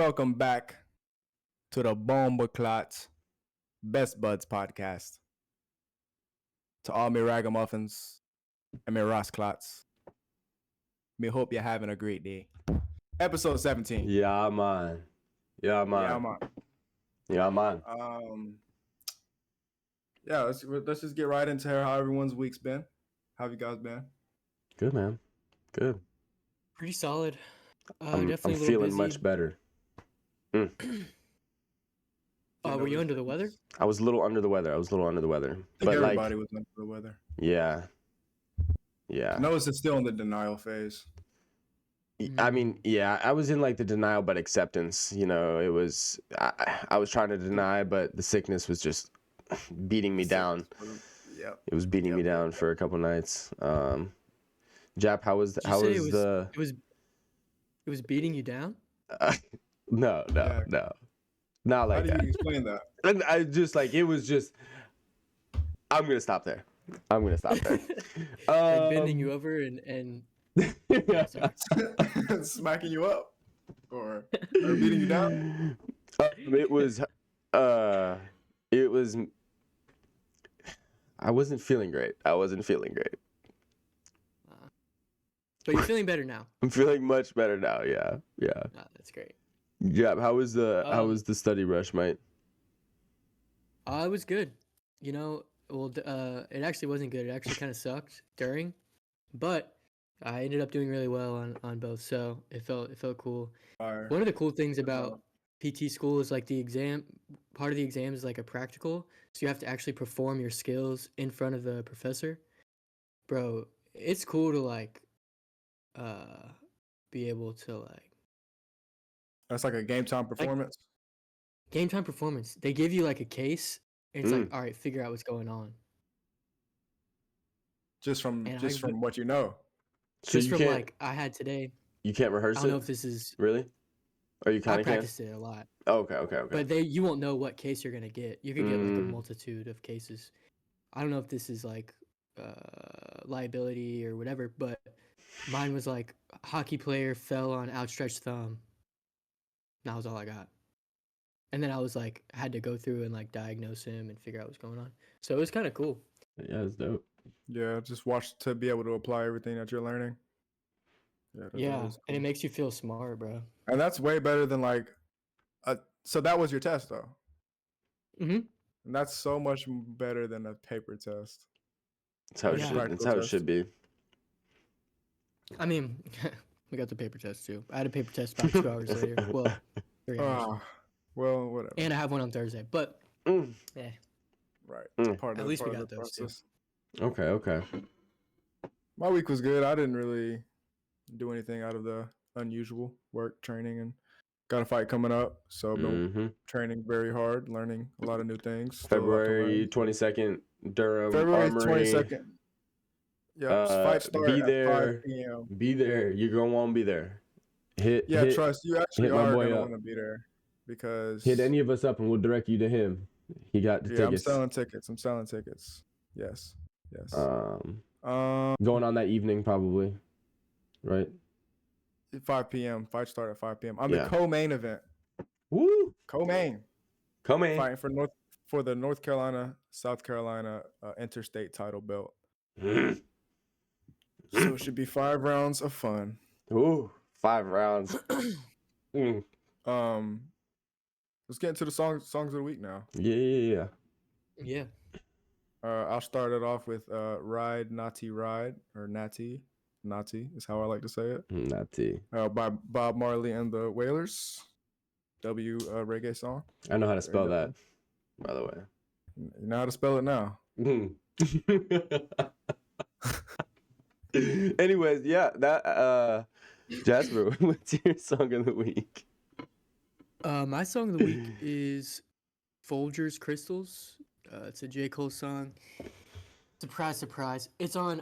welcome back to the Bomba Clots Best Buds podcast. To all me ragamuffins and me Rossclots, me hope you're having a great day. Episode 17. Yeah, man. Yeah, man. Let's just get right into how everyone's week's been. How have you guys been? Good, man. Good. Pretty solid. I'm Definitely a little feeling busy. much better. Were you under the weather? I was a little under the weather. I think But everybody was under the weather. Yeah. Notice it's still in the denial phase. I mean, yeah, I was in like the denial but acceptance. You know, it was I was trying to deny, but the sickness was just beating me down. Yeah. It was beating me down for a couple nights. Jap, how was it was beating you down? No. Not like that. How do you explain that? And I just like it was just. I'm gonna stop there. Like bending you over and smacking you up or beating you down. It was. I wasn't feeling great. But you're feeling better now. I'm feeling much better now. Yeah. Oh, that's great. Yeah. How was the study rush, mate? It was good. You know, well, it actually wasn't good. It actually kind of sucked during, but I ended up doing really well on both. So it felt cool. Fire. One of the cool things about PT school is like the exam. Part of the exam is like a practical, so you have to actually perform your skills in front of the professor. Bro, it's cool to like, be able to like. That's like a game time performance. Game time performance. They give you like a case, and it's like, all right, figure out what's going on. Just from what you know. So Just you from can't, like I had today. You can't rehearse I it? don't know if this is Really? Or you kind I of can? practiced it a lot. Oh, okay. But you won't know what case you're gonna get. You could get like a multitude of cases. I don't know if this is like liability or whatever, but mine was like hockey player fell on outstretched thumb. That was all I got. And then I was like had to go through and like diagnose him and figure out what's going on. So it was kind of cool. Yeah, it's dope. Yeah, just watch to be able to apply everything that you're learning. Yeah, and it makes you feel smart, bro. And that's way better than like, so that was your test though. Mm-hmm. And that's so much better than a paper test. That's how it should be. I mean, we got the paper test too. I had a paper test about 2 hours later. Well, 3 hours. Well, whatever. And I have one on Thursday, but yeah. Right. At least we got those two. Okay. My week was good. I didn't really do anything out of the unusual work, training, and got a fight coming up. So I've been training very hard, learning a lot of new things. February 22nd, Durham February Armory. 22nd. Yeah, fight start be at there. 5 p.m. Be there. You're going to want to be there. Trust. You actually are going to want to be there because... Hit any of us up and we'll direct you to him. He got the tickets. I'm selling tickets. Yes. Going on that evening probably, right? 5 p.m. Fight start at 5 p.m. I'm the co-main event. Woo! Co-main. Fighting for the North Carolina, South Carolina interstate title belt. So it should be 5 rounds of fun. Ooh, 5 rounds. Let's get into the songs of the week now. Yeah. I'll start it off with Ride Natty Ride, or Natty is how I like to say it. Natty. By Bob Marley and the Wailers. Reggae song. I know how to spell that, by the way. You know how to spell it now. Anyways, that Jasper, what's your song of the week? My song of the week is Folgers Crystals. It's a J. Cole song. Surprise. It's on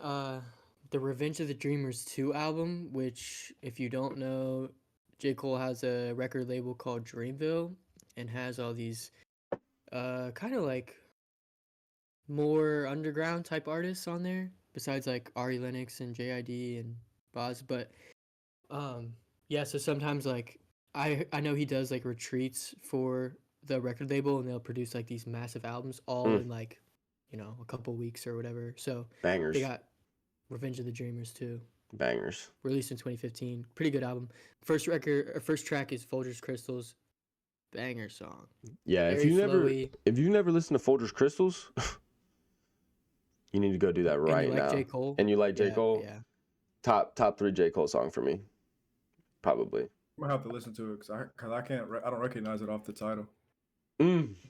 the Revenge of the Dreamers 2 album, which, if you don't know, J. Cole has a record label called Dreamville and has all these kind of like more underground type artists on there, besides like Ari Lennox and JID and Boz. But so sometimes like I know he does like retreats for the record label, and they'll produce like these massive albums all in like, a couple weeks or whatever. So they Bangers. got Revenge of the Dreamers too, Bangers. released in 2015. Pretty good album. First track is Folgers Crystals, banger song. Yeah, Very flowy. if you never listened to Folgers Crystals, you need to go do that And you right like now. J. Cole? And you like J. Yeah, Cole? yeah. Top 3 J. Cole song for me, probably. I'm gonna have to listen to it because I can't. I don't recognize it off the title.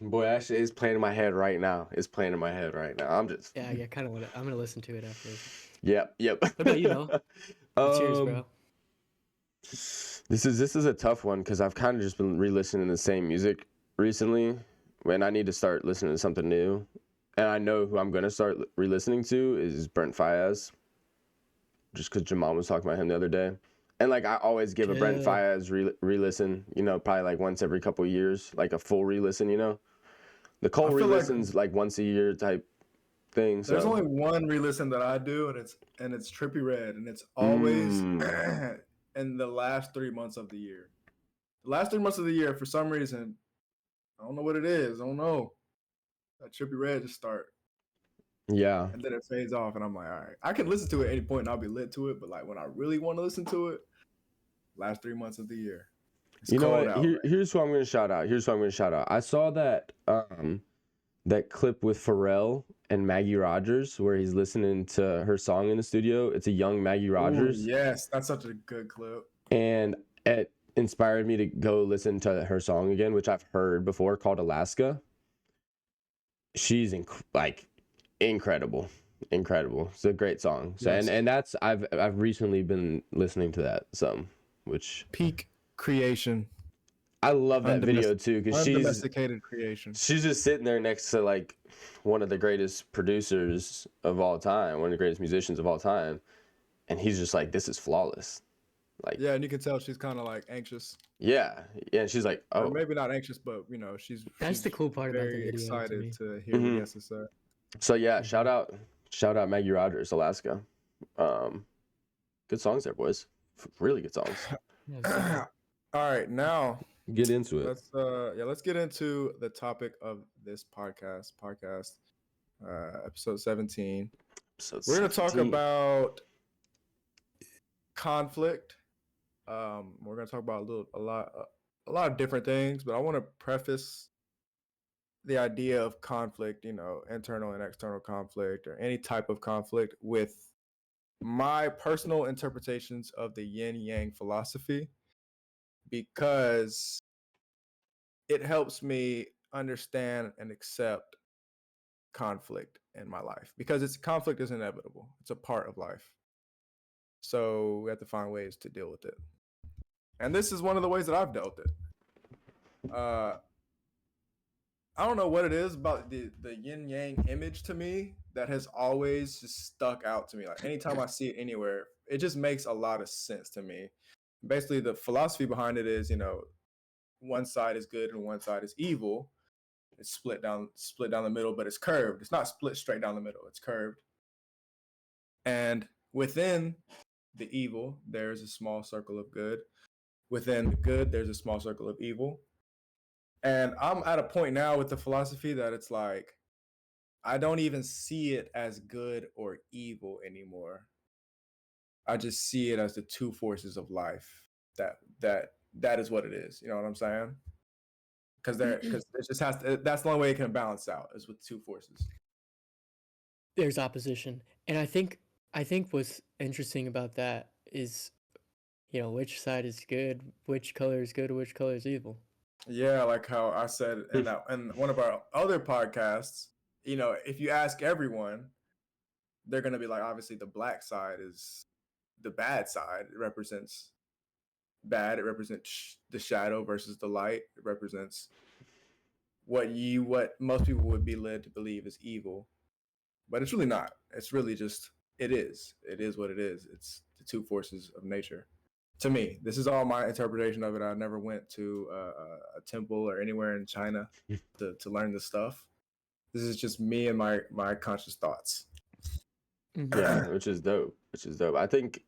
Boy, actually, it's playing in my head right now. I'm just. Yeah, I kind of want to. I'm gonna listen to it after this. Yep. What about you, know? Cheers, bro. This is a tough one because I've kind of just been re-listening to the same music recently, when I need to start listening to something new. And I know who I'm gonna start re-listening to is Brent Faiyaz, just because Jamal was talking about him the other day. And like I always give a Brent Faiyaz re-listen, probably like once every couple of years, like a full re-listen, The Cole re-listens like once a year type thing. So. There's only one re-listen that I do, and it's Trippie Redd, and it's always in the last 3 months of the year. The last 3 months of the year, for some reason, I don't know what it is. I don't know. That Trippie Redd just start. Yeah. And then it fades off, and I'm like, all right, I can listen to it at any point, and I'll be lit to it. But like when I really want to listen to it, last 3 months of the year. It's you know cold what? out, right? Here's who I'm gonna shout out. I saw that that clip with Pharrell and Maggie Rogers where he's listening to her song in the studio. It's a young Maggie Rogers. Ooh, yes, that's such a good clip. And it inspired me to go listen to her song again, which I've heard before, called Alaska. She's incredible. It's a great song. So Yes. and that's I've recently been listening to that some, which Peak creation. I love that video too, because Undomesticated creation. she's just sitting there next to like one of the greatest producers of all time, one of the greatest musicians of all time, and he's just like, this is flawless. Like, Yeah, and you can tell she's kind of like anxious. yeah, and she's like, Or oh, maybe not anxious, but That's she's the cool part about the very video excited to me. to hear what he has to say. so yeah, shout out Maggie Rogers, Alaska. Good songs there, boys. Really good songs. Yeah, All right, now Get into it. let's get into the topic of this podcast. Episode 17. We're going to talk about conflict. We're going to talk about a lot of different things, but I want to preface the idea of conflict, internal and external conflict, or any type of conflict, with my personal interpretations of the Yin Yang philosophy, because it helps me understand and accept conflict in my life, because conflict is inevitable. It's a part of life. So we have to find ways to deal with it. And this is one of the ways that I've dealt with it. I don't know what it is about the yin yang image to me that has always just stuck out to me. Like anytime I see it anywhere, it just makes a lot of sense to me. Basically, the philosophy behind it is, one side is good and one side is evil. It's split down the middle, but it's curved. It's not split straight down the middle. It's curved. And within the evil, there's a small circle of good. Within the good, there's a small circle of evil. And I'm at a point now with the philosophy that it's like, I don't even see it as good or evil anymore. I just see it as the two forces of life. That is what it is. You know what I'm saying? Because it just has to, that's the only way it can balance out, is with two forces. There's opposition, and I think what's interesting about that is, which side is good, which color is good, which color is evil. Yeah, like how I said in one of our other podcasts, if you ask everyone, they're gonna be like, obviously the black side is the bad side. It represents bad. It represents the shadow versus the light. It represents what most people would be led to believe is evil, but it's really not. It's really just it is what it is. It's the two forces of nature. To me, this is all my interpretation of it. I never went to a temple or anywhere in China to learn this stuff. This is just me and my conscious thoughts. Yeah, which is dope. I think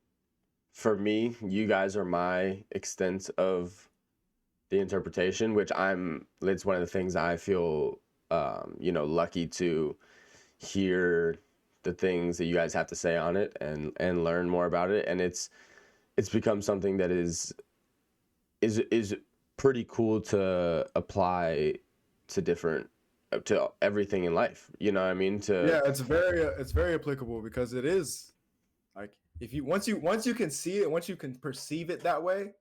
for me, you guys are my extent of the interpretation, which it's one of the things I feel, lucky to hear the things that you guys have to say on it and learn more about it. And it's become something that is pretty cool to apply to to everything in life. You know what I mean? Yeah, it's very applicable because it is like if you once you can see it, once you can perceive it that way,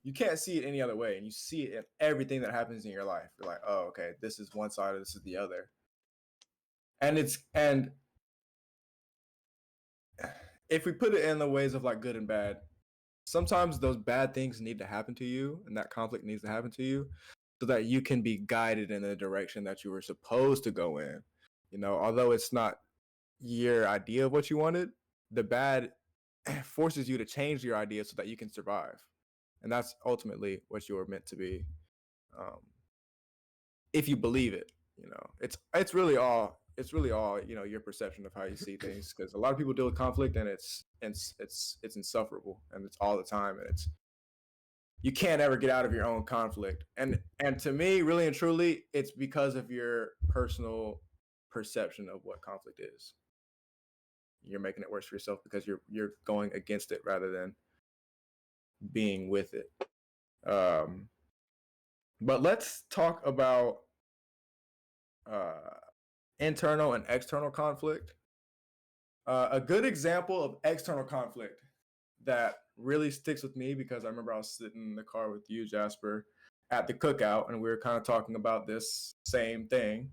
you can't see it any other way, and you see it in everything that happens in your life. You're like, oh, okay, this is one side, or this is the other, and if we put it in the ways of like good and bad, sometimes those bad things need to happen to you, and that conflict needs to happen to you, so that you can be guided in the direction that you were supposed to go in. Although it's not your idea of what you wanted, the bad forces you to change your idea so that you can survive, and that's ultimately what you were meant to be. Um, if you believe it, it's really all your perception of how you see things, because a lot of people deal with conflict and it's insufferable, and it's all the time, and it's you can't ever get out of your own conflict, and to me, really and truly, it's because of your personal perception of what conflict is. You're making it worse for yourself because you're going against it rather than being with it. um but let's talk about uh internal and external conflict. A good example of external conflict that really sticks with me, because I remember I was sitting in the car with you, Jasper, at the cookout, and we were kind of talking about this same thing.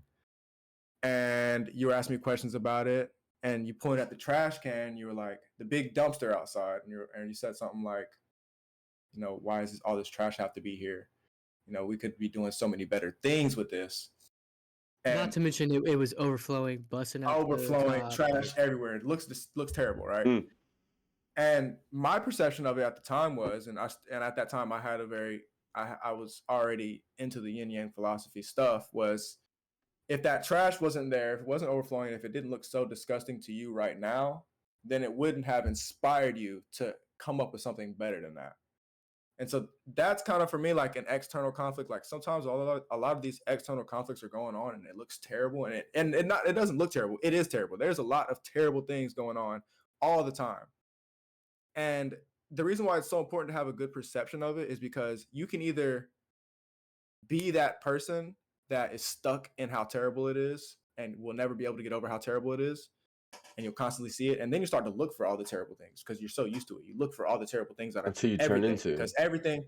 And you were asking me questions about it, and you pointed at the trash can. You were like, the big dumpster outside, and you said something like, why is all this trash have to be here? We could be doing so many better things with this. Not And to mention it was overflowing, busting out the overflowing top. trash everywhere. It looks terrible, right? Mm. And my perception of it at the time was, and at that time I had I was already into the yin yang philosophy stuff, was if that trash wasn't there, if it wasn't overflowing, if it didn't look so disgusting to you right now, then it wouldn't have inspired you to come up with something better than that. And so that's kind of for me like an external conflict. Like sometimes a lot of these external conflicts are going on and it looks terrible, and it doesn't look terrible. It is terrible. There's a lot of terrible things going on all the time. And the reason why it's so important to have a good perception of it is because you can either be that person that is stuck in how terrible it is and will never be able to get over how terrible it is, and you'll constantly see it, and then you start to look for all the terrible things because you're so used to it. You look for all the terrible things out of That's who you turn everything, into. because everything.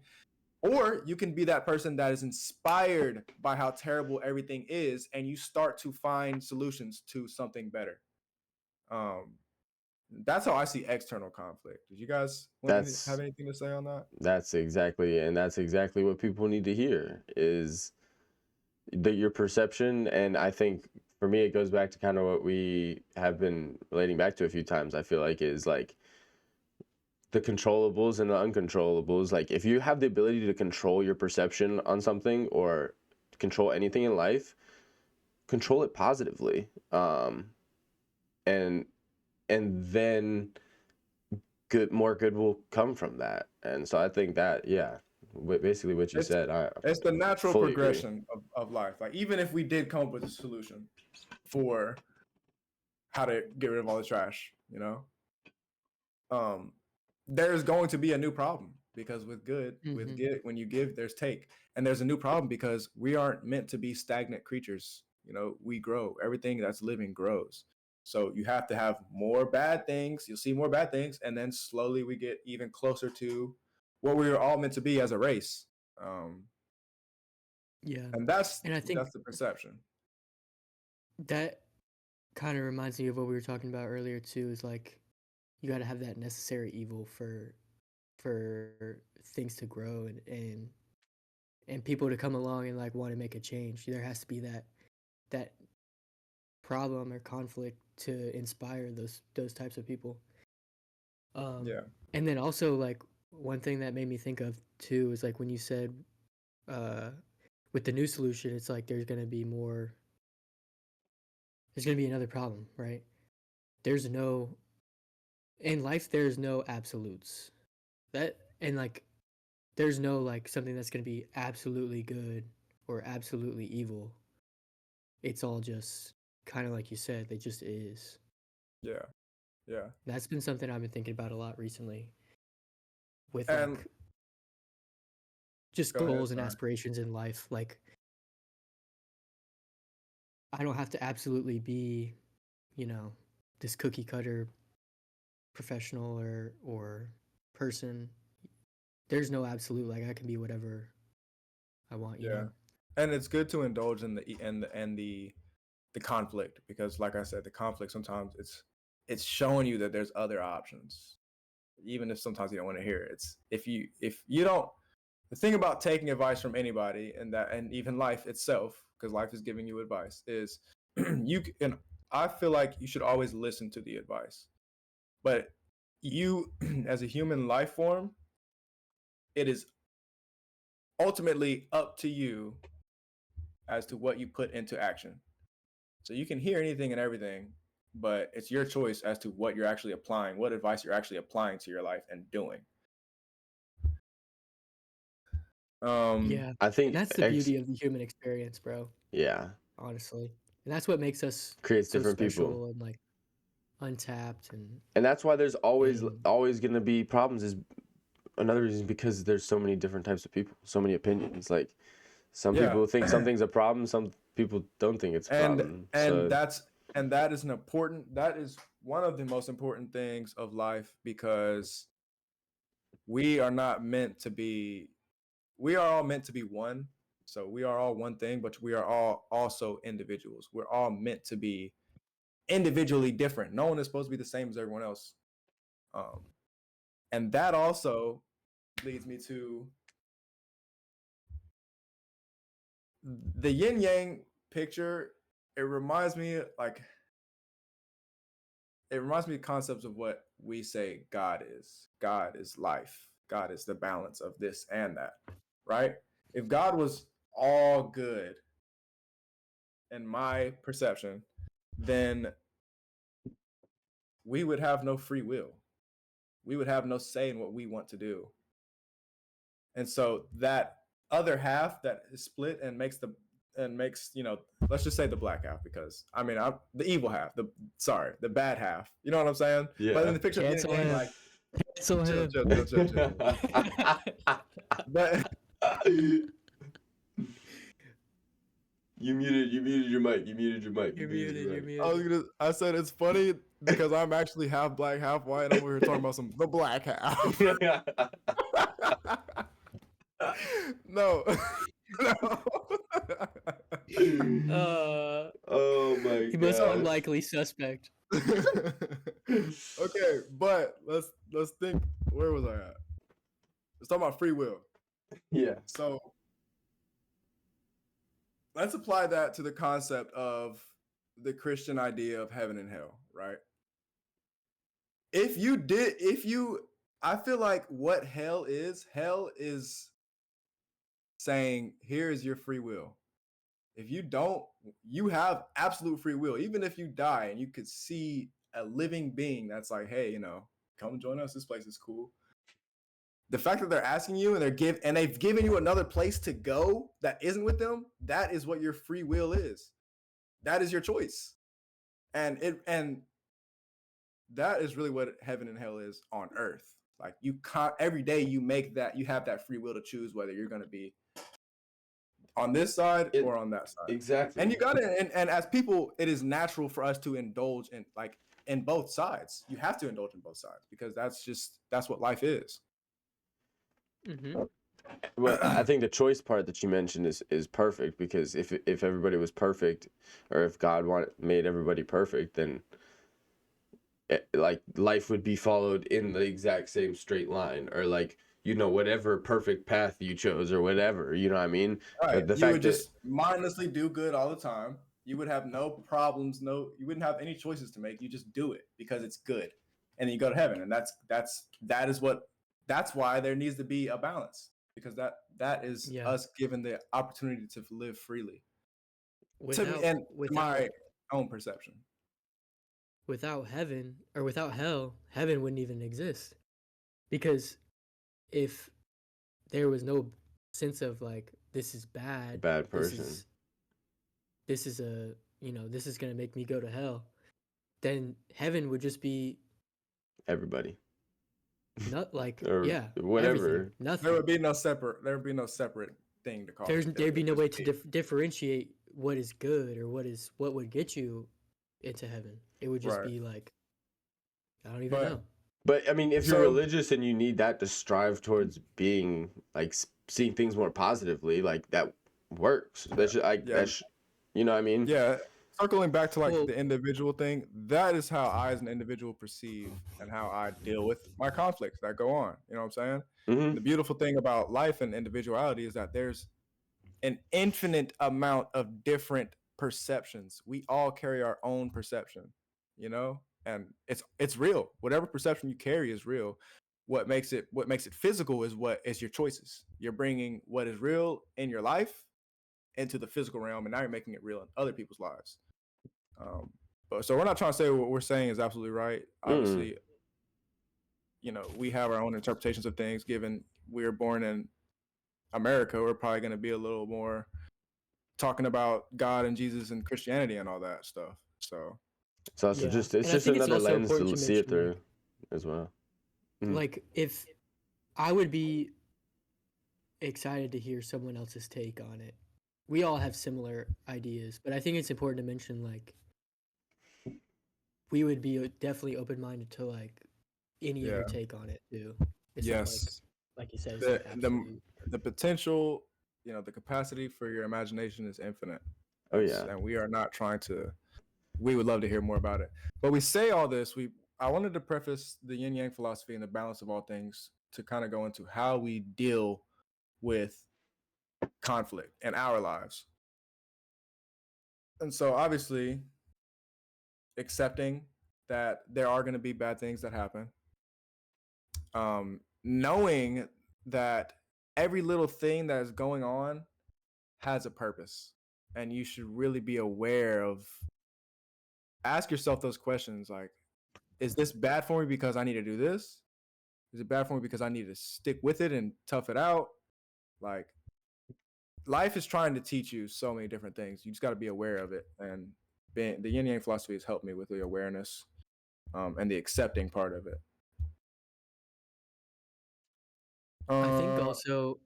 Or you can be that person that is inspired by how terrible everything is, and you start to find solutions to something better. um that's how I see external conflict. Did you guys have That's anything to say on that? that's exactly what people need to hear is your perception. And I think for me it goes back to kind of what we have been relating back to a few times. I feel like is like the controllables and the uncontrollables. Like if you have the ability to control your perception on something or control anything in life, control it positively. And then more good will come from that. And so I think that, yeah, basically what you it's said, I it's the natural fully agree. progression of life. Like even if we did come up with a solution for how to get rid of all the trash, um there's going to be a new problem, because Mhm. when you give, there's take. And there's a new problem because we aren't meant to be stagnant creatures. We grow. Everything that's living grows. So you have to have more bad things. You'll see more bad things, and then slowly we get even closer to what we were all meant to be as a race. um Yeah, and that's and I think that's the perception. that kind of reminds me of what we were talking about earlier too. Is like you got to have that necessary evil for things to grow and people to come along and like want to make a change. There has to be that problem or conflict to inspire those types of people. Um, Yeah. and then also like one thing that made me think of too is like when you said uh, with the new solution, it's like there's gonna be another problem, right? There's no in life there's no absolutes. That and like there's no like something that's going to be absolutely good or absolutely evil. It's all just kind of like you said, they just is. Yeah. Yeah. That's been something I've been thinking about a lot recently with And like just go ahead, goals and sorry. aspirations in life. Like I don't have to absolutely be, you know, this cookie cutter professional or person. There's no absolute, like I can be whatever I want, you Yeah. know. And it's good to indulge in the conflict, because like I said, the conflict sometimes it's showing you that there's other options. Even if sometimes you don't want to hear it. It's if you don't, the thing about taking advice from anybody, and even life itself, because life is giving you advice, is and I feel like you should always listen to the advice. But you as a human life form, it is ultimately up to you as to what you put into action. So you can hear anything and everything, but it's your choice as to what you're actually applying, what advice you're actually applying to your life and doing. Yeah. I And think that's the beauty of the human experience, bro, yeah, honestly. And that's what makes us creates so different people. special and like untapped And that's why there's always and always going to be problems, is another reason, because there's so many different types of people, so many opinions. Like some Yeah. people think something's a problem, some people don't think it's a and problem. and So that's and that is one of the most important things of life, because we are not meant to be we are all meant to be one. So we are all one thing, but we are all also individuals. We're all meant to be individually different. No one is supposed to be the same as everyone else. Um, and that also leads me to the yin yang picture. It reminds me like it reminds me of concepts of what we say God is. God is life. God is the balance of this and that, right? If God was all good, in my perception, then we would have no free will. We would have no say in what we want to do. And so that other half that is split and makes, let's just say the black half, because I mean I'm the evil half, the bad half. You know what I'm saying? But in yeah. the picture of yin cancel and yang, him. like Cancel chill, him. chill, chill, chill, chill, chill. But You muted your mic. You muted your mic. You're You muted muted, your you're mic. muted. I said it's funny because I'm actually half black, half white, and I'm over here talking about the black half. No. No. Oh my He most gosh. unlikely suspect. Okay, but let's think. Where was I at? Let's talk about free will. Yeah. So let's apply that to the concept of the Christian idea of heaven and hell, right? If you, I feel like what hell is saying, here is your free will. If you don't, you have absolute free will. Even if you die and you could see a living being that's like, hey, come join us. This place is cool. The fact that they're asking you and they've given you another place to go that isn't with them, that is what your free will is. That is your choice. And that is really what heaven and hell is on earth. Like every day you have that free will to choose whether you're going to be on this side or on that side. Exactly. And you got to, and as people, it is natural for us to indulge in both sides. You have to indulge in both sides because that's what life is. Mm-hmm. Well, I think the choice part that you mentioned is perfect, because if everybody was perfect, or if God made everybody perfect, then like life would be followed in the exact same straight line, or like whatever perfect path you chose or whatever, you know what I mean? Right. The You fact would that just mindlessly do good all the time. You would have no problems, you wouldn't have any choices to make. You just do it because it's good. And then you go to heaven. And that's why there needs to be a balance, because that is Yeah. us given the opportunity to live freely. Without To without my own perception. without heaven or without hell, heaven wouldn't even exist. Because if there was no sense of like this is bad, Bad this person. is a this is gonna make me go to hell, then heaven would just be Everybody. not like Or yeah, whatever. everything, There nothing. would be no separate. There would be no separate thing to call it. There'd be no way just to be. differentiate what is good or what would get you into heaven. It would just Right. be like I don't even know. But I mean, if you're So religious and you need that to strive towards being like seeing things more positively, like that works. That's like yeah, that's you know what I mean? yeah. Circling back to like Well, the individual thing, that is how I as an individual perceive and how I deal with my conflicts that go on. You know what I'm saying? Mm-hmm. And the beautiful thing about life and individuality is that there's an infinite amount of different perceptions. We all carry our own perception, you know, and it's real. Whatever perception you carry is real. What makes it physical is what is your choices. You're bringing what is real in your life into the physical realm, and now you're making it real in other people's lives. But so we're not trying to say what we're saying is absolutely right. Mm-mm. Obviously, we have our own interpretations of things. Given we were born in America, we're probably going to be a little more talking about God and Jesus and Christianity and all that stuff. So So it's yeah, just it's and I just think it's another also lens important to to see it mention through as well. like if I would be excited to hear someone else's take on it. We all have similar ideas, but I think it's important to mention like we would be definitely open minded to like any yeah, other take on it too. It's not yes, like you said, it's the like the absolute. the potential, the capacity for your imagination is infinite. Oh yeah. And we are not trying to. We would love to hear more about it. But we say all this. I wanted to preface the Yin Yang philosophy and the balance of all things to kind of go into how we deal with conflict in our lives. And so obviously accepting that there are going to be bad things that happen, knowing that every little thing that is going on has a purpose, and you should really be aware of. Ask yourself those questions like, is this bad for me because I need to do this? Is it bad for me because I need to stick with it and tough it out? Like, life is trying to teach you so many different things. You just got to be aware of it. And the Yin Yang philosophy has helped me with the awareness, and the accepting part of it. I think Uh, also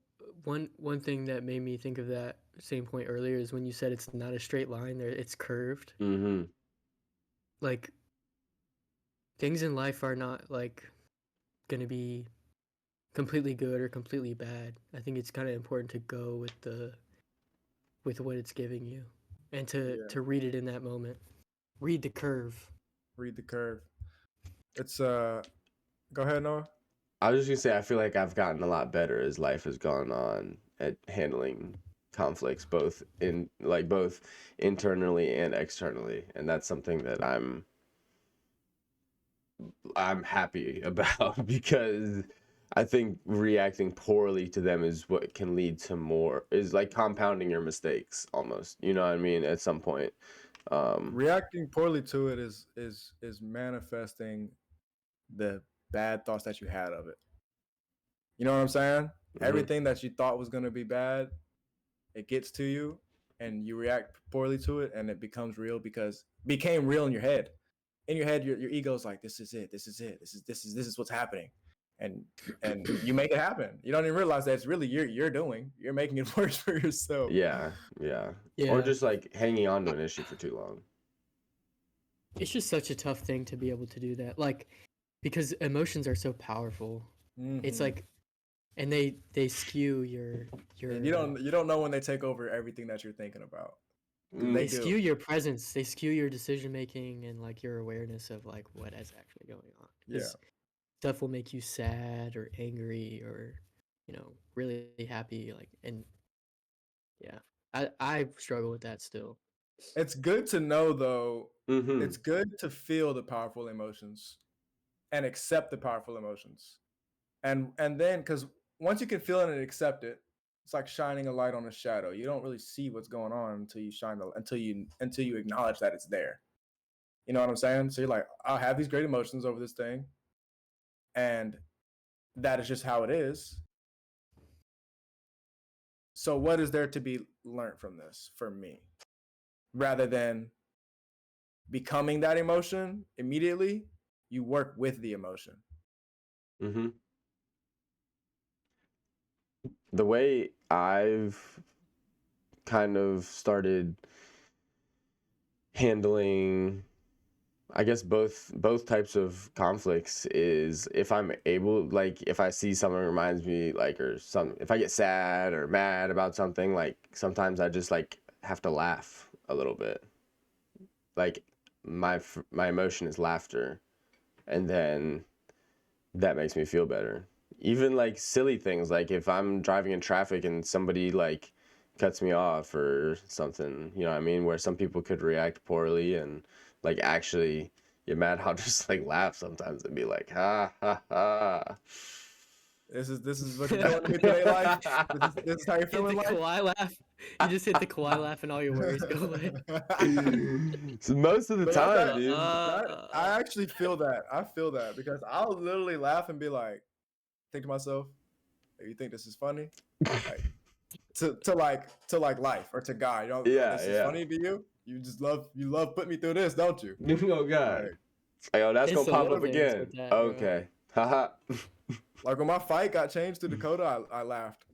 one thing that made me think of that same point earlier is when you said it's not a straight line there, it's curved. Mm-hmm. Like things in life are not like gonna be completely good or completely bad. I think it's kind of important to go with what it's giving you and yeah, to read it in that moment. Read the curve. read the curve. It's Go ahead, Noah. I was just gonna say I feel like I've gotten a lot better as life has gone on at handling conflicts, both internally and externally, and that's something that I'm happy about because I think reacting poorly to them is what can lead to more is like compounding your mistakes almost. You know what I mean? At some point. Reacting poorly to it is manifesting the bad thoughts that you had of it. You know what I'm saying? Mhm. Everything that you thought was going to be bad, it gets to you and you react poorly to it, and it becomes real because became real in your head. In your head, your ego's like, this is it, this is it, this is what's happening. And you make it happen. You don't even realize that it's really you're doing. You're making it worse for yourself. Yeah, yeah. Or Yeah. just like hanging on to an issue for too long. It's just such a tough thing to be able to do that. Like because emotions are so powerful. It's Mm-hmm. like and they skew your And you don't know when they take over everything that you're thinking about, because they they Mm, do. skew your presence, they skew your decision making and like your awareness of like what is actually going on. Yeah. Because stuff will make you sad or angry or really happy like and yeah. I struggle with that still. It's good to know though. mm-hmm. It's good to feel the powerful emotions and accept the powerful emotions. And then because once you can feel it and accept it, it's like shining a light on a shadow. You don't really see what's going on until you until you acknowledge that it's there. You know what I'm saying? So you're like, I'll have these great emotions over this thing, and that is just how it is. So what is there to be learned from this for me? Rather than becoming that emotion immediately, you work with the emotion. Mm-hmm. The way I've kind of started handling, I guess, both types of conflicts is if I'm able, like, if I see something reminds me, like, or some, if I get sad or mad about something, like, sometimes I just, like, have to laugh a little bit. Like, my emotion is laughter, and then that makes me feel better. Even, like, silly things, like if I'm driving in traffic and somebody, like, cuts me off or something, you know what I mean, where some people could react poorly and, like, actually get mad, I'll just, like, laugh sometimes and be like, ha ha ha. This is what you're doing to me today, life. This is how you're Hit feeling, the life. Kawhi laugh. You just hit the Kawhi laugh and all your worries go away. So most of the But time, dude. I actually feel that. I feel that because I'll literally laugh and be like, think to myself, "Hey, you think this is funny?" Like to like life or to God. You know, Yeah, this is yeah. funny to you. You love putting me through this, don't you? Oh God. Like, Like, oh, that's It's gonna the pop little up things again. with that, bro. Okay. Haha. like when my fight got changed to Dakota, I laughed.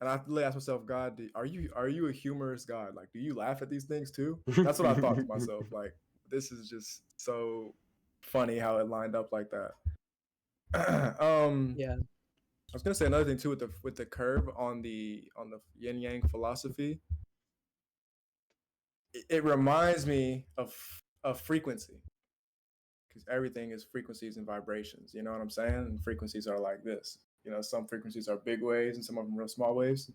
And I really asked myself, God, are you a humorous God? Like, do you laugh at these things too? That's what I thought to myself. Like, this is just so funny how it lined up like that. Yeah. I was gonna say another thing too with the curve on the yin yang philosophy. It reminds me of frequency because everything is frequencies and vibrations. You know what I'm saying? And frequencies are like this. You know, some frequencies are big waves and some of them real small waves.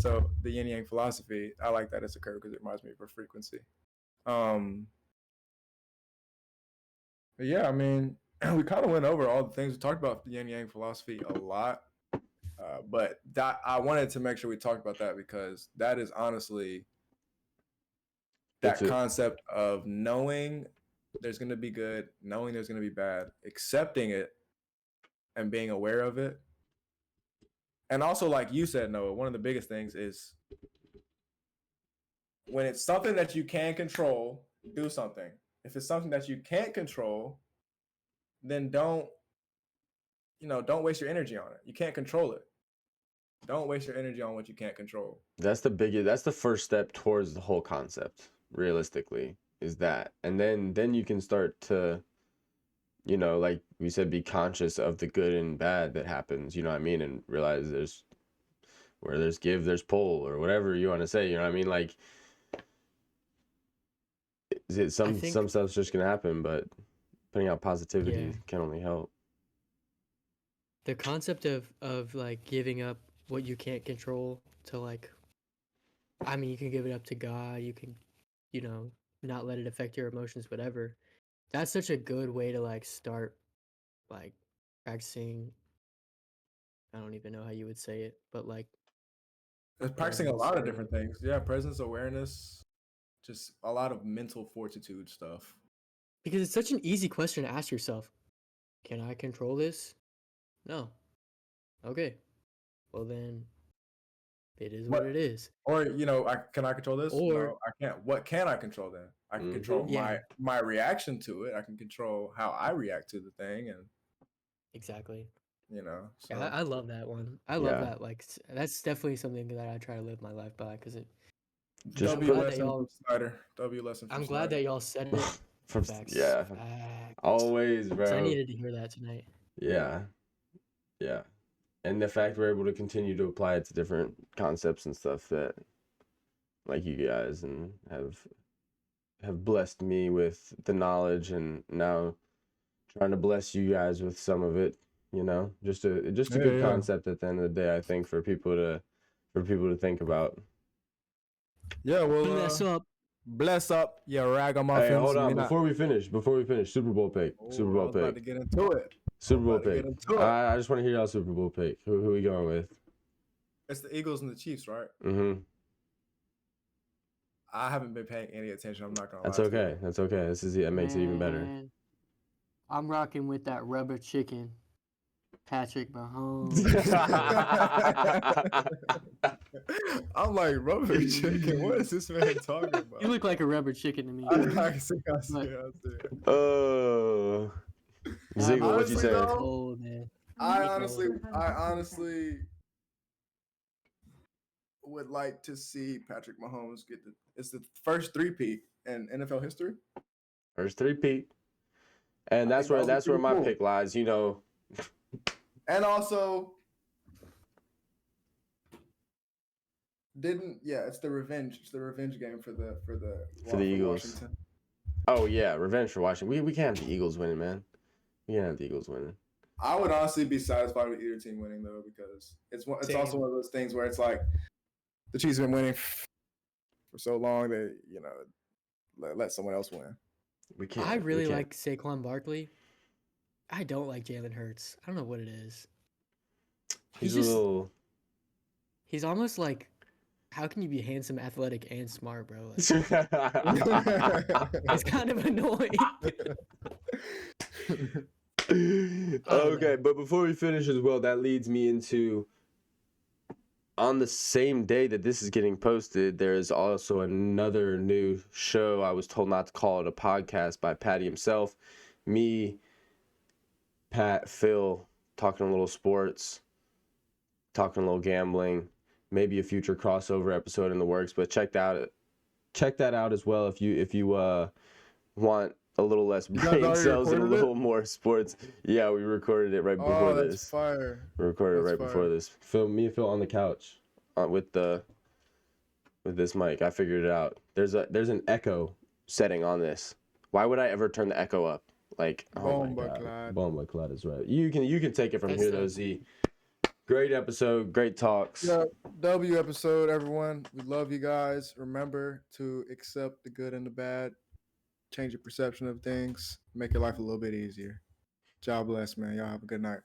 So the yin yang philosophy, I like that as a curve because it reminds me of a frequency. But yeah, I mean, we kind of went over all the things we talked about the yin yang philosophy a lot. But that I wanted to make sure we talked about that because that is honestly It's that concept of knowing there's going to be good, knowing there's going to be bad, accepting it, and being aware of it. And also, like you said, Noah, one of the biggest things is when it's something that you can control, do something. If it's something that you can't control, then don't waste your energy on it. You can't control it. Don't waste your energy on what you can't control. that's the first step towards the whole concept, realistically, is that. And then you can start to, you know, like we said, be conscious of the good and bad that happens, you know what I mean, and realize there's give, there's pull, or whatever you want to say, you know what I mean? Like, some stuff's just gonna happen, but putting out positivity can only help. The concept of like giving up what you can't control to, like, I mean, you can give it up to God, you can, you know, not let it affect your emotions, whatever. That's such a good way to, like, start, like, practicing. I don't even know how you would say it, but, like, It's practicing a presence, lot of or different things. Yeah, presence, awareness, just a lot of mental fortitude stuff. because it's such an easy question to ask yourself. Can I control this? No. Okay. Well, then it is what it is. Or can I control this? Or No, I can't. What can I control then? I can control yeah, my reaction to it. I can control how I react to the thing, and exactly. Yeah, so I love that one. I love Yeah. that. Like, that's definitely something that I try to live my life by, because Just I'm W glad that lesson from y'all. Snyder. W lesson from I'm glad Snyder. that y'all said it. from Facts. yeah, Facts. always, 'Cause I bro. needed to hear that tonight. Yeah, yeah. And the fact we're able to continue to apply it to different concepts and stuff that, like, you guys and have blessed me with the knowledge, and now trying to bless you guys with some of it, you know, just a good Yeah. concept at the end of the day, I think, for people to think about. Yeah, Bless well, up. bless up, you Hey, ragamuffins. hold on, Me not. before we finish, Super Bowl pick. Super Oh, I Bowl was about pick. to get into it. Super Bowl pick. I just want to hear y'all Super Bowl pick. Who we going with? It's the Eagles and the Chiefs, right? Mm-hmm. I haven't been paying any attention. I'm not gonna That's lie to you. okay. That's okay. That makes it even better. Man, I'm rocking with that rubber chicken. Patrick Mahomes. I'm like, rubber chicken. What is this man talking about? You look like a rubber chicken to me. I see. But- Oh, Nah, Ziegler, what you Honestly, say? though, Cold, man. I honestly would like to see Patrick Mahomes get it's the first three-peat in NFL history. First three-peat. And I that's think where that would be my pretty cool. pick lies. You know, And also, it's the revenge. It's the revenge game for the Eagles. Washington. Oh yeah, revenge for Washington. We can't have the Eagles winning, man. We can't have the Eagles winning. I would honestly be satisfied with either team winning though, because it's also one of those things where it's like the Chiefs have been winning for so long that let someone else win. We can't. I really like Saquon Barkley. I don't like Jalen Hurts. I don't know what it is. He's just a little. He's almost like, how can you be handsome, athletic, and smart, bro? Like, it's kind of annoying. Okay, but before we finish as well, that leads me into, on the same day that this is getting posted, there is also another new show. I was told not to call it a podcast by Patty himself. Me, Pat, Phil, talking a little sports, talking a little gambling, maybe a future crossover episode in the works. But check that out as well if you want a little less brain cells and a little more sports. Yeah, we recorded it right before this. That's fire. We recorded it right before this. Me and Phil on the couch with this mic. I figured it out. There's an echo setting on this. Why would I ever turn the echo up? Like, oh my god. Bomba Clyde is right. You can take it from here though, Z. Great episode, great talks. Yeah, W episode, everyone. We love you guys. Remember to accept the good and the bad. Change your perception of things. Make your life a little bit easier. God bless, man. Y'all have a good night.